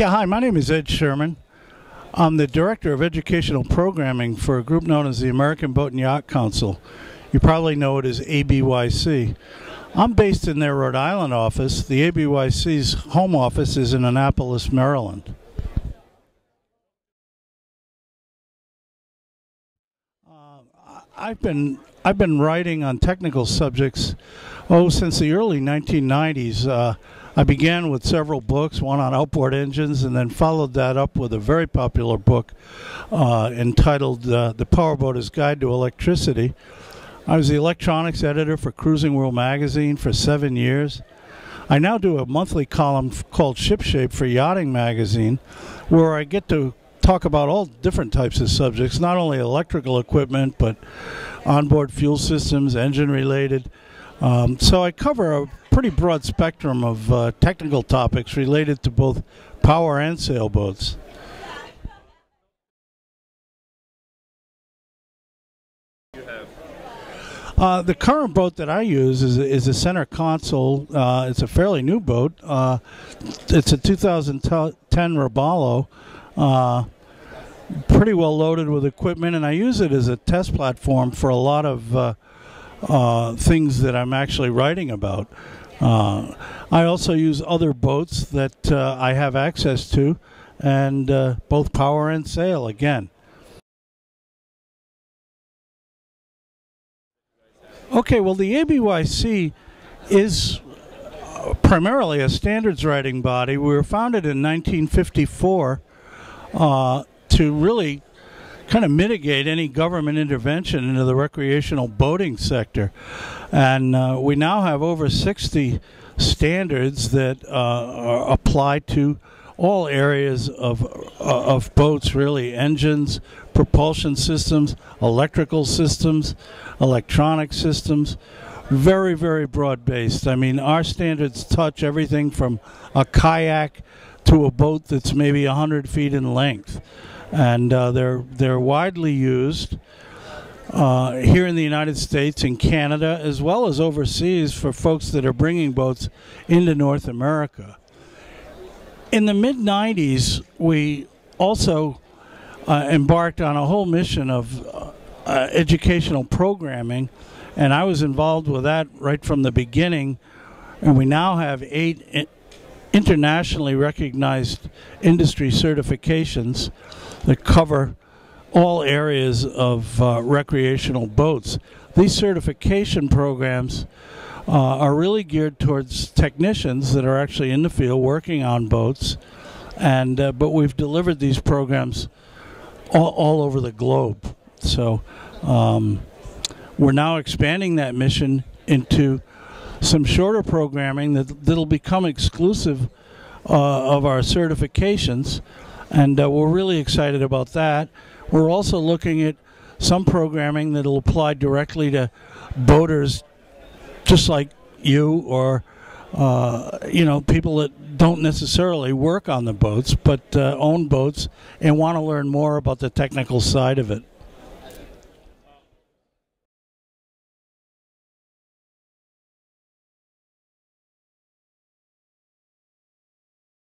Yeah, hi, my name is Ed Sherman. I'm the Director of Educational Programming for a group known as the American Boat and Yacht Council. You probably know it as ABYC. I'm based in their Rhode Island office. The ABYC's home office is in Annapolis, Maryland. I've been writing on technical subjects since the early 1990s. I began with several books, one on outboard engines, and then followed that up with a very popular book entitled The Powerboater's Guide to Electricity. I was the electronics editor for Cruising World magazine for 7 years. I now do a monthly column called Shipshape for Yachting magazine, where I get to talk about all different types of subjects, not only electrical equipment, but onboard fuel systems, engine-related. So I cover a pretty broad spectrum of technical topics related to both power and sailboats. The current boat that I use is a center console. It's a fairly new boat. It's a 2010 Robalo. Pretty well loaded with equipment, and I use it as a test platform for a lot of things that I'm actually writing about. I also use other boats that I have access to, and both power and sail again. Okay, well, the ABYC is primarily a standards writing body. We were founded in 1954 to really kind of mitigate any government intervention into the recreational boating sector. And we now have over 60 standards that apply to all areas of boats, really: engines, propulsion systems, electrical systems, electronic systems. Very, very broad-based. I mean, our standards touch everything from a kayak to a boat that's maybe 100 feet in length. And they're widely used here in the United States and Canada, as well as overseas, for folks that are bringing boats into North America. In the mid-90s, we also embarked on a whole mission of educational programming, and I was involved with that right from the beginning. And we now have 8 internationally recognized industry certifications that cover all areas of recreational boats. These certification programs are really geared towards technicians that are actually in the field working on boats, and but we've delivered these programs all over the globe. So we're now expanding that mission into some shorter programming that'll become exclusive of our certifications, and we're really excited about that. We're also looking at some programming that'll apply directly to boaters just like you, or you know, people that don't necessarily work on the boats but own boats and want to learn more about the technical side of it.